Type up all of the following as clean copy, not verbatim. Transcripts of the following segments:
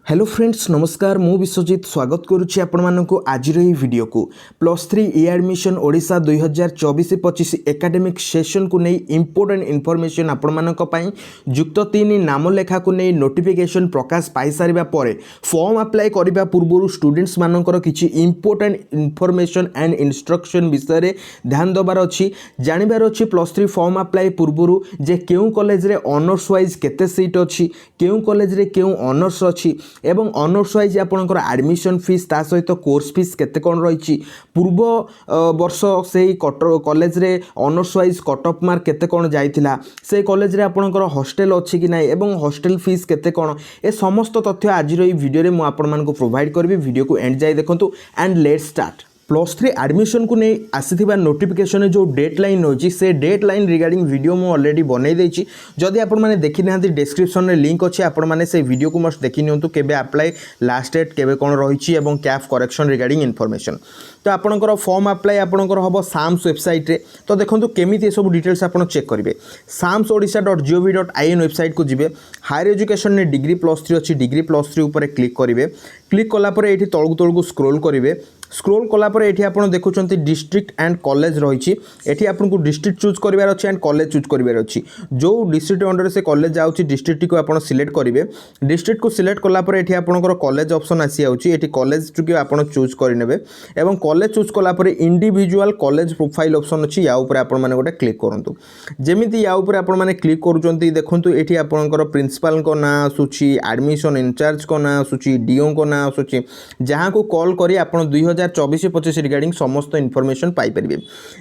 Hello friends नमस्कार मु विश्वजित स्वागत करुच्ची आपको आज वीडियो को +3 ई एडमिशन ओडिशा 2024-25 एकेडमिक सेशन को नहीं इंपोर्टेंट इनफॉरमेशन आपण युक्त 3 नाम लेखा को नहीं नोटिफिकेशन प्रकाश पाई सारिबा परे फॉर्म अप्लाई करबा पूर्व स्टूडेंट्स मानकर किछि इंपोर्टेंट इनफॉरमेशन एंड इंस्ट्रक्शन विषय ध्यान दबार अच्छी जानवर अच्छी +3 फॉर्म अप्लाई पूर्व जे केउ कॉलेज रे ऑनर्स वाइज केते सीट अच्छी केउ कॉलेज रे केउ ऑनर्स अच्छी एवं ऑनर्स वाइज आपणकर एडमिशन फीस ता सहित कोर्स फीस केते कोन रही पूर्व वर्ष से कॉलेज रे honours wise cut off mark केते कोन जाइतिला से कॉलेज रे आपणकर हॉस्टल अच्छी कि नाही एवं हॉस्टल फीस केते कोन ए समस्त तथ्य आज रो वीडियो रे मु आपण मानको प्रोवाइड करबी वीडियो को एंड जाय देखंतु एंड लेट्स स्टार्ट। +3 एडमिशन को नहीं आसीथिबा नोटिफिकेशन जो डेडलाइन होची से डेडलाइन रिगार्डिंग वीडियो मु ऑलरेडी बनै देछि जदि आपण माने देखि नांती डिस्क्रिप्शन रे लिंक अछि आपण माने से वीडियो को मस्ट देखि नियंतु केबे अप्लाई लास्ट डेट केबे कोन रहिछि एवं कैफ करेक्शन रिगार्डिंग इन्फॉर्मेशन तो आपणकर फॉर्म अप्लाई आपणकर हबो साम्स वेबसाइट रे तो देखंतु केमिति ए सब डिटेल्स आपण चेक करिवे samsodisha.gov.in वेबसाइट को जिवे हायर एजुकेशन ने डिग्री +3 अछि डिग्री +3 ऊपर क्लिक करिवे क्लिक कला पर एठी तळगु स्क्रॉल करिवे स्क्रोल कलापर ये आप देखुं डिस्ट्रिक्ट एंड कॉलेज रही एठी आपको डिस्ट्रिक्ट चूज करार अच्छे एंड कॉलेज चूज करार अच्छी जो डिस्ट्रिक्ट अंडर से कॉलेज जाऊँगी डिस्ट्रिक्ट को आप सिलेक्ट करेंगे डिस्ट्रिक्ट को सिलेक्ट कलापर ये आपंकर कॉलेज ऑप्शन आसी जाऊँगी कॉलेज टी आप चूज करेंगे और कॉलेज चूज कलापर इंडिविजुअल कॉलेज प्रोफाइल ऑप्शन अच्छी या मैंने गोटे क्लिक करूँ जमी या आपने क्लिक करूँ देखूँ ये आपंकर प्रिंसिपाल को ना आसूची एडमिशन इंचार्ज को ना आसूची डीओ को ना आसूची जहाँ को कॉल करी आप 2024-25 रिगार्डिंग समस्त इनफॉरमेशन पाई परिबे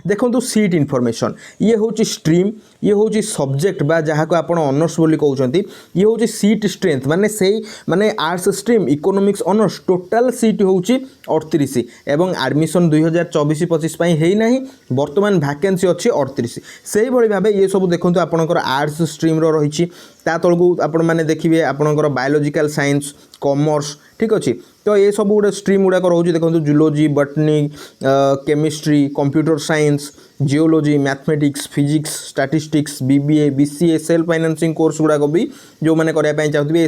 देखंतु सीट इनफॉरमेशन ये होची स्ट्रीम ये होची सब्जेक्ट बा जहाँ को आपण ऑनर्स बोली कहउचंती ये होची सीट स्ट्रेंथ माने सेही माने arts stream economics honours total seat होची 38 एवं एडमिशन 2024-25 पई हेई नाही वर्तमान वैकेंसी अछि 38 सेही भली भाबे ये सब देखंतु आपणकर आर्ट्स स्ट्रीम रो रहिछि ता तळगु आपण माने देखिबे आपणकर बायोलॉजिकल साइंस कॉमर्स ठीक अच्छे तो ये सब गोटे स्ट्रीम गुड़ाक रोचे देखो zoology botany chemistry computer science geology mathematics physics statistics BBA BCA self financing course गुड़ाक भी जो मैंने करने चाहते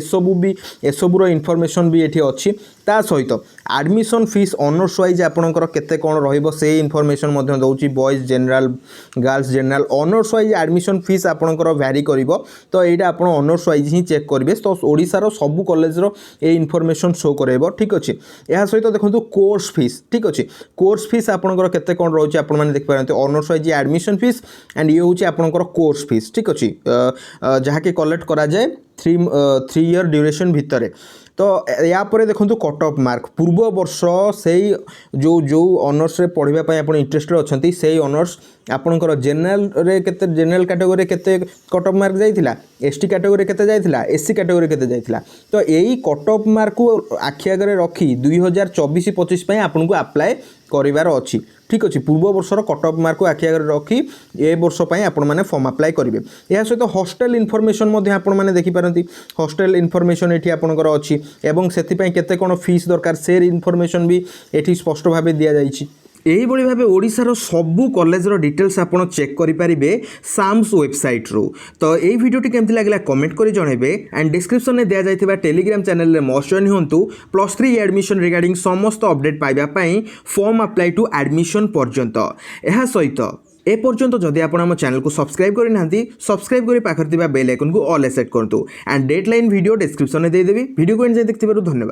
एसबूर इनफॉरमेशन भी ये अच्छी ता सहित एडमिशन फीस ऑनर्स वाइज आपणकर केते कोन रहिबो से इनफॉरमेशन दौची boys general girls general honours wise admission fees आपणकर वैरी करिवो तो यहाँ आप ऑनर्स वाइज ही चेक करेंगे तो ओडिशार सब कॉलेज ये इनफॉरमेशन शो करेबो ठीक अच्छे यह सहित देखो कोर्स फीस ठीक अच्छे कोर्स फीस आपणकर केते कोन रोचे आपण माने देख पारंते honours wise admission fees and ये होची आपणकर कोर्स फीस ठीक अच्छे जहाँ के कलेक्ट करा जाए 3 ईयर ड्यूरेशन भितर तो या पर देखो कट ऑफ मार्क पूर्व वर्ष से जो जो ऑनर्स रे पढ़िबा पय आपण इंटरेस्टेड अछंती से ऑनर्स आपणकर जनरल रे केते जनरल कैटेगरी केते कट ऑफ मार्क जाइथिला एसटी कैटेगरी केते जाइथिला एससी कैटेगरी केते जाइथिला तो यही कट ऑफ मार्क को आखि आगे रखी 2024-25 पय आपनको अप्लाई करिवार अछि ठीक अच्छे पूर्व वर्षर कट ऑफ मार्क को आखि आगे रखी ए वर्ष आपण मैंने फॉर्म अप्लाई करेंगे यह सहित हॉस्टल इनफॉरमेशन आपण मैंने देखिपारती हॉस्टल इनफॉरमेशन ये आपंकर अच्छी एवं से केते कोन फीस दरकार से इनफॉरमेशन भी ये स्पष्ट भाव दि जाइए यही भाव ओडिशार सबू कॉलेज डिटेल्स आपड़ चेक करेंगे साम्स वेबसाइट रू तो यही वीडियोटी केमती लगे कमेंट कर जनइबे एंड डिस्क्रिप्शन में दि जाइथिबा टेलीग्राम चैनल मस्ट जॉइन होंतु +3 एडमिशन रिगार्डिंग समस्त अपडेट पाइबा फॉर्म अप्लाई टू एडमिशन पर्यंत यह सहित ए पर्यंत जदि आपण आम चैनल को सब्सक्राइब करना सब्सक्राइब कर पाखर बेल आइकन को ऑल सेट करतु एंड डेडलाइन वीडियो डिस्क्रिप्शन में देदेवी वीडियो को एंड देखते धन्यवाद।